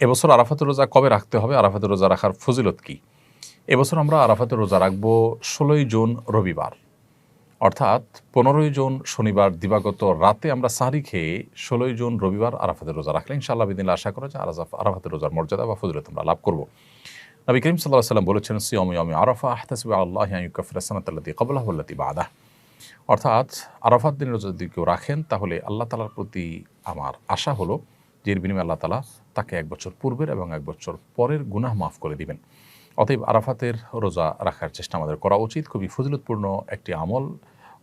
এবছর আরাফাতের রোজা কবে রাখতে হবে, আরাফাতের রোজা রাখার ফজিলত কী? এবছর আমরা আরাফাতের রোজা রাখব 16ই জুন রবিবার, অর্থাৎ 15ই জুন শনিবার দিবাগত রাতে আমরা সাহরি খেয়ে 16ই জুন রবিবার আরাফাতের রোজা রাখলে ইনশাআল্লাহ বিদিনিল্লাহ আশা করা যায় আরাফাতের রোজার মর্যাদা বা ফজিলত আমরা লাভ করব। নবী করিম সাল্লাল্লাহু আলাইহি ওয়াসাল্লাম বলেছেন, সিয়ামু ইয়াউমি আরাফা আহতাসিবু আলাল্লাহি আন ইউকাফিরা সানাতাল্লাতী ক্বাবলাহু ওয়াল্লাতী বা'দাহ। অর্থাৎ আরাফাত দিনের রোজা যদি কেউ রাখেন তাহলে আল্লাহ তাআলার প্রতি আমার আশা হলো যে এর বিনিময়ে আল্লাহ তাআলা তাকে 1 বছর পূর্বের এবং 1 বছর পরের গুনাহ মাফ করে দিবেন। অতএব আরাফাতের রোজা রাখার চেষ্টা আমাদের করা উচিত। খুবই ফজিলতপূর্ণ একটি আমল।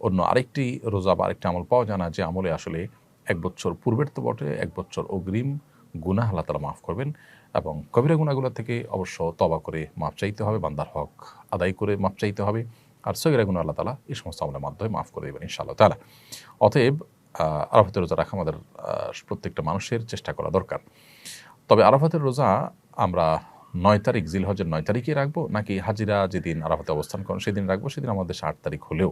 অন্য আরেকটি রোজা বা আরেকটি আমল পাওয়া যায় না যে আমলে আসলে 1 বছর পূর্বের তো বটে, 1 বছর অগ্রিম গুনাহ আল্লাহ তাআলা মাফ করবেন এবং কবিরা গুনাহগুলো থেকে অবশ্য তওবা করে মাফ চাইতে হবে, বান্দার হক আদায় করে মাফ চাইতে হবে। আর সগীরা গুনাহ আল্লাহ তাআলা এই সমস্ত আমলের মাধ্যমে মাফ করে দেবেন ইনশাআল্লাহ তাআলা। অতএব আরাফাতের রোজা রাখা আমাদের প্রত্যেকটা মানুষের চেষ্টা করা দরকার। তবে আরাফাতের রোজা আমরা 9 তারিখ, জিলহজের 9 তারিখে রাখবো নাকি হাজিরা যেদিন আরাফাতে অবস্থান করেন সেদিন রাখবো, সেদিন আমাদের 8 তারিখ হলেও,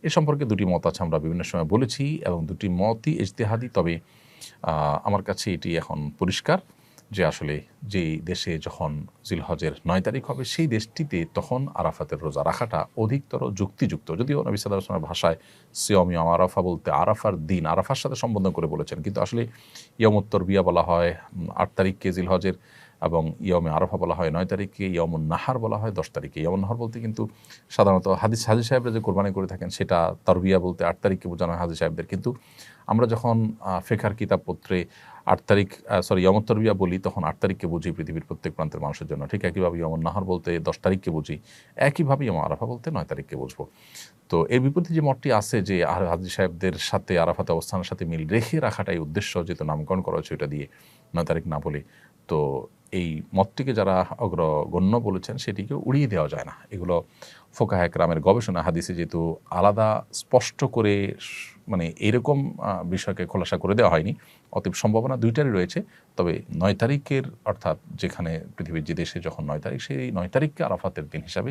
এ সম্পর্কে দুটি মত আছে, আমরা বিভিন্ন সময় বলেছি এবং দুটি মতই ইজতিহাদি। তবে আমার কাছে এটি এখন পরিষ্কার যে আসলে যেই দেশে যখন জিলহজের 9 তারিখ হবে সেই দেশটিতে তখন আরাফাতের রোজা রাখাটা অধিকতর যুক্তিযুক্ত। যদিও নবী সাল্লাল্লাহু আলাইহি ওয়াসাল্লামের ভাষায় সিয়াম ইয়াউম আরাফা বলতে আরাফার দিন, আরাফার সাথে সম্বোধন করে বলেছেন, কিন্তু আসলে ইয়াউমুত তারবিয়া বলা হয় 8 তারিখকে জিলহজের, এবং ইয়াউমে আরাফা বলা হয় 9 তারিখে, ইয়াউমুন নাহার বলা হয় 10 তারিখে। ইয়াউমুন নাহার বলতে কিন্তু সাধারণত হাজি সাহেবরা যে কোরবানি করে থাকেন সেটা তারবিয়া বলতে 8 তারিখকে বোঝানো হয় হাজি সাহেবদের, কিন্তু আমরা যখন ফিকহের কিতাবপত্রে 8 তারিখ ইয়াউমুত তারবিয়া বলি তখন 8 তারিখকে বুঝি পৃথিবীর প্রত্যেক প্রান্তের মানুষের জন্য। ঠিক একইভাবে ইয়াউমুন নাহার বলতে 10 তারিখকে বুঝি, একইভাবে ইয়াউম আরাফা বলতে 9 তারিখকে বুঝবো। তো এর বিপরীতে যে মতটি আছে যে হাজি সাহেবদের সাথে আরাফাতে অবস্থানের সাথে মিল রেখে রাখাটাই উদ্দেশ্য, যেহেতু নামকরণ করা হয়েছে ওইটা দিয়ে 9 তারিখ না বলে, তো এই মতটিকে যারা অগ্রগণ্য বলেছেন সেটিকে উড়িয়ে দেওয়া যায় না। এগুলো ফোকাহে কেরামের গবেষণা, হাদিসে যেহেতু আলাদা স্পষ্ট করে মানে এরকম বিষয়কে খোলাসা করে দেওয়া হয়নি, অতএব সম্ভাবনা দুইটারই রয়েছে। তবে 9 তারিখের, অর্থাৎ যেখানে পৃথিবীর যে দেশে যখন 9 তারিখ, সেই 9 তারিখকে আরাফাতের দিন হিসাবে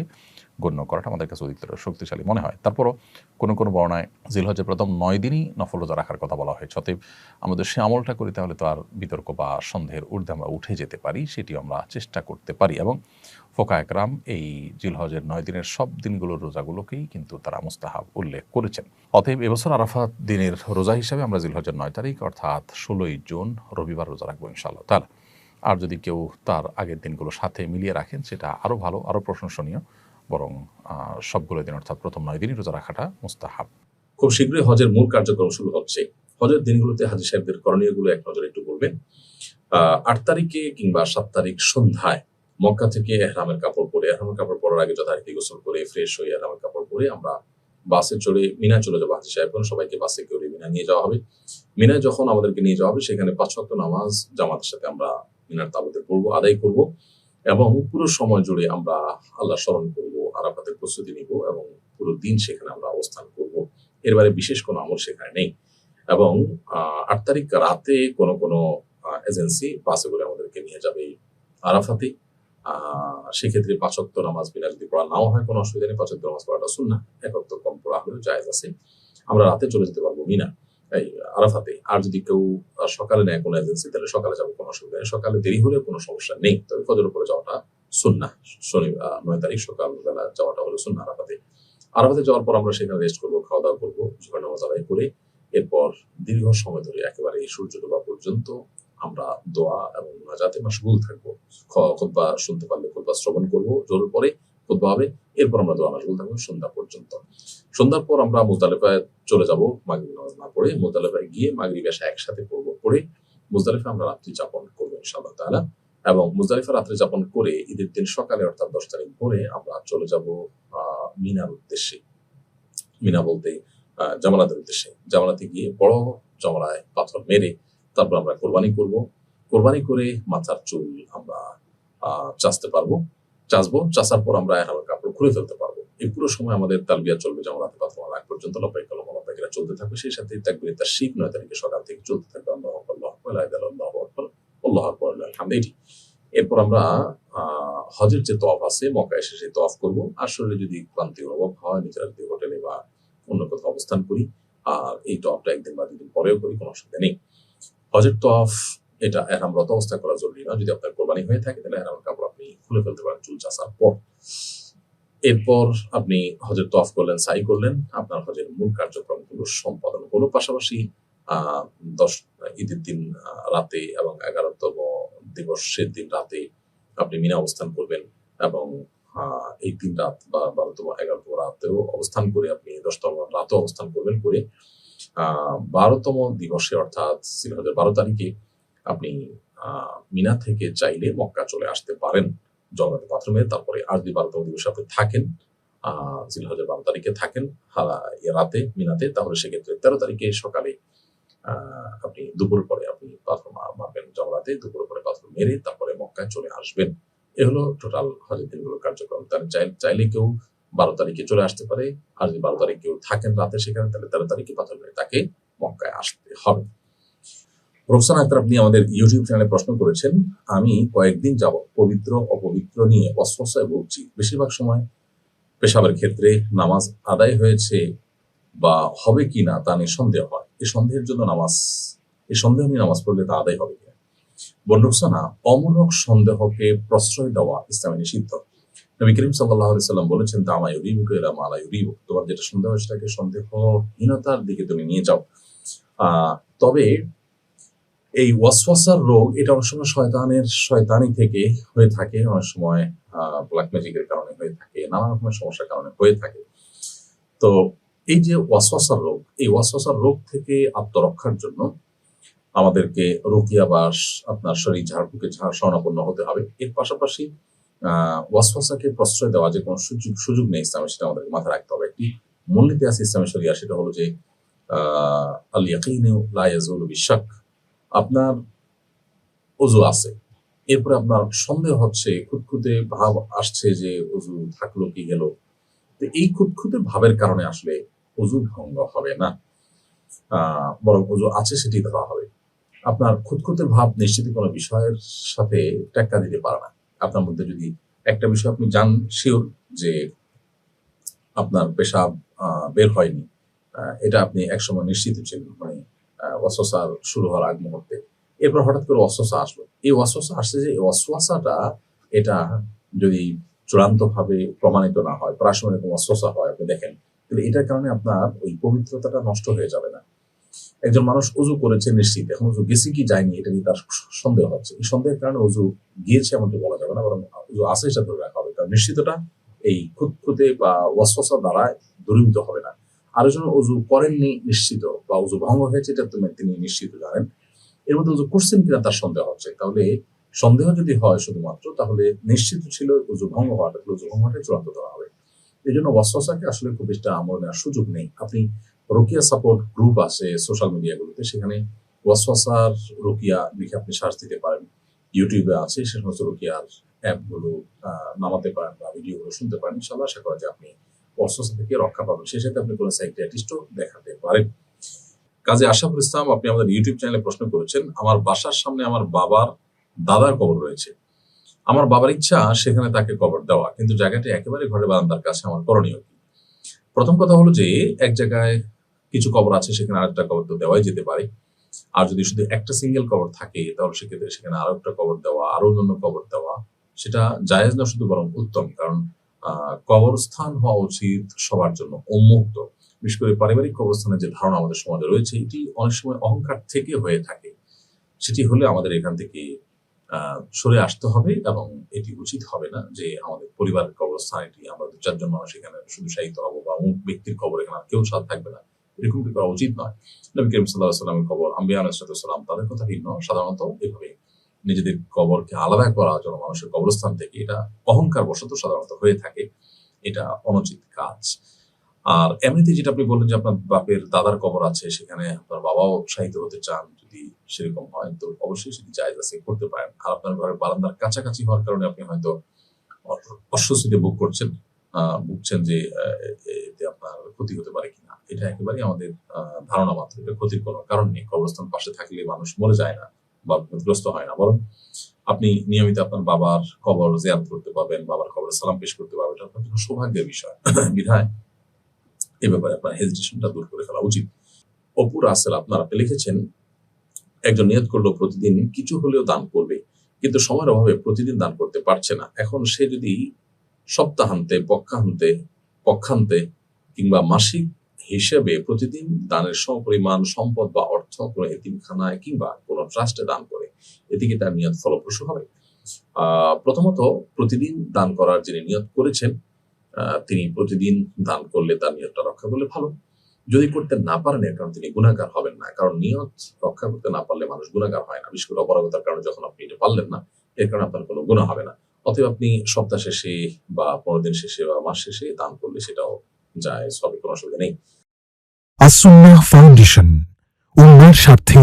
গণ্য করাটা আমাদের কাছে অধিকতর শক্তিশালী মনে হয়। তারপরও কোনো কোনো বর্ণায় জিলহজের প্রথম 9 দিনই নফল রোজা রাখার কথা বলা হয়েছে। অতএব আমাদের সে আমলটা করি তাহলে তো আর বিতর্ক বা সন্দেহের ঊর্ধ্বে আমরা উঠে যেতে পারি, সেটি আমরা চেষ্টা করতে পারি। এবং ফোকায়ে কেরাম এই জিলহজের 9 দিনের সব দিনগুলোর রোজাগুলোকেই কিন্তু তারা মুস্তাহাব উল্লেখ করেছেন। অতএব এবছর আরাফাত দিনের রোজা হিসাবে আমরা জিলহজের 9 তারিখ অর্থাৎ 16ই জুন রবিবার রোজা রাখবো ইনশাআল্লাহ তাআলা। আর যদি কেউ তার আগের দিনগুলোর সাথে মিলিয়ে রাখেন সেটা আরও ভালো, আরও প্রশংসনীয়, বরং সবগুলো দিন অর্থাৎ প্রথম 9 দিনই রোজা রাখাটা মুস্তাহাব। খুব শীঘ্রই হজের মূল কার্যক্রম শুরু হচ্ছে। হজের দিনগুলোতে হাজী সাহেবদের করণীয়গুলো এক নজরে একটু বলবেন। 8 তারিখে কিংবা 7 তারিখ সন্ধ্যায় মক্কা থেকে এহরামের কাপড় পরে, এহরামের কাপড় পরার আগে যথারীতি গোসল করে ফ্রেশ হয়ে এহরামের কাপড় পরে আমরা বাসে চড়ে মিনায় চলে যাবো। হাজী সাহেবগণ সবাইকে বাসে করে মিনায় নিয়ে যাওয়া হবে। মিনায় যখন আমাদেরকে নিয়ে যাওয়া হবে সেখানে 5 ওয়াক্ত নামাজ জামাতের সাথে আমরা মিনার তাঁবুতে পড়বো, আদায় করব এবং পুরো সময় জুড়ে আমরা আল্লাহ স্মরণ করব, আরাফাতের প্রস্তুতি নিব এবং পুরো দিন সেখানে আমরা অবস্থান করব। এর বাইরে বিশেষ কোনো আমল সেখানে নেই। এবং 8 তারিখ রাতে কোনো কোনো এজেন্সি বাসে করে আমাদেরকে নিয়ে যাবে আরাফাতে। সেক্ষেত্রে 5 ওয়াক্ত নামাজ বিনা যদি পড়া নাও হয় কোনো অসুবিধা নেই, 5 ওয়াক্ত নামাজ পড়াটা সুন্নাহ, 1 ওয়াক্ত কম পড়া হলেও জায়েজ আছে। আমরা রাতে চলে যেতে পারবো মিনা এই আরাফাতে। আর যদি কেউ সকালে নেয় কোনো এজেন্সি তাহলে সকালে যাবো, কোনো অসুবিধা নেই। সকালে দেরি হলে কোনো সমস্যা নেই, তবে ফজর উপরে যাওয়াটা সুন্নাহ। 9 তারিখ সকালবেলা যাওয়াটা হলো সুন্নাহ আরাফাতে। আরাফাতে যাওয়ার পর আমরা সেখানে রেস্ট করবো, খাওয়া দাওয়া করবো, জোহর নামাজ আদায় করে এরপর দীর্ঘ সময় ধরে একেবারে সূর্য ডোবা পর্যন্ত আমরা দোয়া এবং মুনাজাতে মাশগুল থাকবো। খুতবা শুনতে পারলে খুতবা শ্রবণ করবো, জোহরের পরে খুতবা হবে, এরপর আমরা দোয়া মাশগুল থাকবো সন্ধ্যা পর্যন্ত। সন্ধ্যার পর আমরা মুজদালিফায় চলে যাব মাগরিব নামাজ না পড়ে। মুজদালিফায় গিয়ে মাগরিব এশা একসাথে পড়বো, পড়ে মুজদালিফায় আমরা রাত্রি যাপন করবো ইনশাআল্লাহ তাআলা। এবং মুজদালিফা রাত্রি যাপন করে ঈদের দিন সকালে অর্থাৎ 10 তারিখ ভোরে আমরা চলে যাব মিনার উদ্দেশ্যে। মিনা বলতে জামালাতের উদ্দেশ্যে। জামালাতে গিয়ে বড় জমরায় পাথর মেরে তারপর আমরা কোরবানি করব। কোরবানি করে মাথার চুল আমরা চাচবো। চাচার পর আমরা এহরামের কাপড় খুলে ফেলতে পারবো। এই পুরো সময় আমাদের তালবিয়া চলবে জামালাতে পাথর মারা আগ পর্যন্ত। লব্বাইক আল্লাহুম্মা লব্বাইক চলতে থাকবে। সেই সাথে তাকবীরে তাশরিক 9 তারিখে সকাল থেকে চলতে থাকবে। আল্লাহু আকবার, আল্লাহু আকবার, লা ইলাহা ইল্লাল্লাহু আকবার, আল্লাহু আকবার, আলহামদুলিল্লাহ। এরপর আমরা হজের যে তওয়াফ আছে মক্কা এসে সেই তওয়াফ করব। আসলে যদি ক্লান্তি অনুভব হয় নিজের হোটেলে বা অন্য কোথাও অবস্থান করি, আর এই তওয়াফটা 1 দিন বা 2 দিন পরেও করি, কোনো অসুবিধা নেই। হজের তওয়াফ এটা এহরামরত অবস্থায় করা জরুরি না। যদি আপনার কোরবানি হয়ে থাকে তাহলে এহরামের কাপড় আপনি খুলে ফেলতে পারেন চুল চাচার পর। এরপর আপনি হজের তওয়াফ করলেন, সাই করলেন, আপনার হজের মূল কার্যক্রমগুলো সম্পাদন হলো। পাশাপাশি আহ 10 ঈদের দিন রাতে এবং 11তম দিবসের দিন রাতে আপনি মিনা অবস্থান করবেন এবং এই 3 রাত বা 12তম 11তম রাতেও অবস্থান করে আপনি 10তম রাতেও অবস্থান করবেন, করে 12তম দিবসে অর্থাৎ জিলহজের 12 তারিখে আপনি মিনা থেকে চাইলে মক্কা চলে আসতে পারেন জগন্নাথ পাথর মেরে। তারপরে আর যদি 12তম দিবসে আপনি থাকেন, জিলহজের 12 তারিখে থাকেন রাতে মিনাতে, তাহলে সেক্ষেত্রে 13 তারিখে সকালে আপনি দুপুরের পরে আপনি পাথর মারবেন জমরাতে, দুপুরের পরে পাথর মেরে তারপরে মক্কায় চলে আসবেন। এ হলো টোটাল হজের দিনগুলোর কার্যক্রম। তাহলে চাইলে কেউ 12 তারিখে চলে আসতে পারে, আর যদি 12 তারিখ কেউ থাকেন রাতে সেখানে, তাহলে 13 তারিখে পাথর মেরে তাকে মক্কায় আসতে হবে। রোকসানা আক্তার, আপনি আমাদের ইউটিউব চ্যানেলে প্রশ্ন করেছেন, আমি কয়েকদিন যাবৎ পবিত্র অপবিত্র নিয়ে ওয়াসওয়াসায় ভুগছি। বেশিরভাগ সময় পেশাবের ক্ষেত্রে নামাজ আদায় হয়েছে বা হবে কিনা তা নিয়ে সন্দেহ হয়। এই সন্দেহ নিয়ে নামাজ পড়লে তা আদায় হবে কিনা? রোকসানা, অমূলক সন্দেহকে প্রশ্রয় দেওয়া ইসলামে নিষিদ্ধ। নবী করিম সাল্লাল্লাহু আলাইহি সাল্লাম বলেছেন, তামা ইউরিবুকা ইলা মা লা ইউরিবুক, তোমার যেটা সন্দেহ সেটাকে সন্দেহহীনতার দিকে তুমি নিয়ে যাও। তবে এই ওয়াসওয়াসার রোগ এটা অনেক সময় শয়তানি থেকে হয়ে থাকে, অনেক সময় ব্ল্যাক ম্যাজিকের কারণে হয়ে থাকে, নানা রকমের সমস্যার কারণে হয়ে থাকে। তো এই যে ওয়াসওয়াসার রোগ, এই ওয়াসওয়াসার রোগ থেকে আত্মরক্ষার জন্য আমাদেরকে রুকিয়া বা আপনার শরীর ঝাড়ফুঁকে শরণাপন্ন হতে হবে। এর পাশাপাশি ওয়াসওয়াসাকে প্রশ্রয় দেওয়া যে কোনো সুযোগ নেই ইসলামে, সেটা আমাদেরকে মাথায় রাখতে হবে। একটি মূলনীতি আছে ইসলামে শরিয়া, সেটা হলো যে আল ইয়াকিনু লা ইয়াজুলু বিশাক। আপনার ওযু আছে, এরপরে আপনার সন্দেহ হচ্ছে, খুঁতখুঁতে ভাব আসছে যে ওযু থাকলো কি গেল, তো এই খুঁতখুঁতে ভাবের কারণে আসলে ওযু ভঙ্গ হবে না, বরং ওযু আছে সেটি ধরা হবে। আপনার খুঁতখুঁতে ভাব নিশ্চিত কোনো বিষয়ের সাথে টেক্কা দিতে পারে না। আপনার মধ্যে যদি একটা বিষয় আপনি শিওর যে আপনার পেশাব বের হয়নি, এটা আপনি একসময় নিশ্চিত ছিলেন, মানে ওয়াসওয়াসা শুরু হওয়ার আগ মুহূর্তে, এরপর হঠাৎ করে ওয়াসওয়াসা আসলো। এই ওয়াসওয়াসা আসছে যে এই ওয়াসওয়াসাটা, এটা যদি চূড়ান্তভাবে প্রমাণিত না হয়, প্রায় সময় এরকম ওয়াসওয়াসা হয়, আপনি দেখেন, তাহলে এটার কারণে আপনার ওই পবিত্রতাটা নষ্ট হয়ে যাবে না। একজন মানুষ ওযু করেছে নিশ্চিত, এখন ওযু গেছে কি যায়নি এটা নিয়ে তার সন্দেহ হচ্ছে, এই সন্দেহের কারণে ওযু গিয়েছে এমনটি বলা যাবে না, বরং ওযু আছে সেটা ধরে রাখা হবে, কারণ নিশ্চিতটা এই খুঁতখুঁতে বা ওয়াসওয়াসা দ্বারা দূরীভূত হবে না। আরেকজন ওযু করেননি নিশ্চিত, বা ওযু ভঙ্গ হয়েছে এটা তিনি নিশ্চিত জানেন, এর মধ্যে ওযু করছেন কিনা তার সন্দেহ হচ্ছে, তাহলে সন্দেহ যদি হয় শুধুমাত্র, তাহলে নিশ্চিত ছিল ওযু ভঙ্গ হওয়াটাই চূড়ান্ত ধরা হবে। এই জন্য ওয়াসওয়াসাকে আসলে খুব বেশি আমল নেওয়ার সুযোগ নেই। আপনি রুকিয়া সাপোর্ট গ্রুপ আছে সোশ্যাল মিডিয়াগুলোতে, সেখানে ওয়াসওয়াসার রুকিয়া লিখে আপনি সার্চ দিতে পারেন। ইউটিউবে আছে সে সমস্ত রুকিয়ার অ্যাপগুলো নামাতে পারেন বা ভিডিওগুলো শুনতে পারেন। ইনশাআল্লাহ আশা করা যায় আপনি ওয়াসওয়াসা থেকে রক্ষা পাবেন। সেই সাথে আপনি কোনো সাইকিয়াট্রিস্টও দেখাতে পারেন। কাজী আশরাফুল ইসলাম, আপনি আমাদের ইউটিউব চ্যানেলে প্রশ্ন করেছেন, আমার বাসার সামনে আমার বাবার দাদার কবর রয়েছে। আমার বাবার ইচ্ছা সেখানে তাকে কবর দেওয়া, কিন্তু জায়গাটি একেবারে ঘরের বারান্দার কাছে, আমার করণীয় কি? প্রথম কথা হলো যে এক জায়গায় কিছু কবর আছে, সেখানে আরেকটা কবর তো দেওয়াই যেতে পারে। আর যদি শুধু একটা সিঙ্গেল কবর থাকে, তাহলে সেক্ষেত্রে সেখানে আরো একটা কবর দেওয়া, আরো অন্যান্য কবর দেওয়া, সেটা জায়েজ না শুধু, বরং উত্তম। কারণ কবরস্থান হওয়া উচিত সবার জন্য উন্মুক্ত। বিশেষ করে পারিবারিক কবরস্থানের যে ধারণা আমাদের সমাজে রয়েছে, এটি অনেক সময় অহংকার থেকে হয়ে থাকে। সেটি হলে আমাদের এখান থেকে সরে আসতে হবে, এবং এটি উচিত হবে না যে আমাদের পরিবারের কবরস্থান এটি, আমরা 2-4 জন মানুষ এখানে শুধু শায়িত হবো, বা অমুক ব্যক্তির কবর এখানে কেউ সাথে থাকবে না, এরকমটি করা উচিত নয়। নবী করিম সাল্লাল্লাহু আলাইহি ওয়াসাল্লামের কবর, আম্বিয়া আলাইহিস সালাম, তাদের কথা ভিন্ন। সাধারণত এভাবে নিজেদের কবরকে আলাদা করা জন্য মানুষের কবরস্থান থেকে, এটা অহংকার বশত সাধারণত হয়ে থাকে, এটা অনুচিত কাজ। আর এমনিতে যেটা আপনি বললেন যে আপনার বাপের দাদার কবর আছে, সেখানে আপনার বাবাও শায়িত হতে চান, যদি সেরকম হয় তো অবশ্যই সেটি জায়েজ আছে, করতে পারেন। আর আপনার ঘরের বারান্দার কাছাকাছি হওয়ার কারণে আপনি হয়তো অস্বস্তিতে ভুগছেন যে এতে আপনার ক্ষতি হতে পারে কিনা, এটা একেবারেই আমাদের ধারণা মাত্র, এটা ক্ষতির কোনো কারণ নেই। কবরস্থান পাশে থাকলে মানুষ মরে যায় না বা বিপদগ্রস্ত হয় না, বরং আপনি নিয়মিত আপনার বাবার কবর জিয়ারত করতে পারবেন, বাবার কবরে সালাম পেশ করতে পারবেন, এটা আপনার জন্য সৌভাগ্যের বিষয়। বিধায় এ ব্যাপারে আপনার হেজিটেশনটা দূর করে ফেলা উচিত। অপু রাসেল, আপনি লিখেছেন, একজন নিয়ত করলো প্রতিদিন কিছু হলেও দান করবে, কিন্তু সময়ের অভাবে প্রতিদিন দান করতে পারছে না। এখন সে যদি সপ্তাহান্তে, পক্ষান্তে কিংবা মাসিক হিসেবে প্রতিদিন দানের সমপরিমাণ সম্পদ বা অর্থ কোনো এতিমখানায় কিংবা কোনো ট্রাস্টে দান করে, এতে কি তার নিয়ত ফলপ্রসূ হবে? প্রথমত, প্রতিদিন দান করার যিনি নিয়ত করেছেন, তিনি প্রতিদিন দান করলে তার নিয়তটা রক্ষা করলে ভালো। যদি করতে না পারেন, এর কারণে তিনি গুনাহগার হবেন না। কারণ নিয়ত রক্ষা করতে না পারলে মানুষ গুনাহগার হয় না। বিশেষ করে অপারগতার কারণে যখন আপনি এটা পারলেন না, এর কারণে আপনার কোনো গুনাহ হবে না। অতএব আপনি সপ্তাহ শেষে বা 15 দিন শেষে বা মাস শেষে দান করলে সেটাও জায়েজ হবে, কোনো অসুবিধা নেই। আসুন্নাহ ফাউন্ডেশন, উম্মার স্বার্থে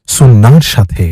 সুন্নাহর সাথে।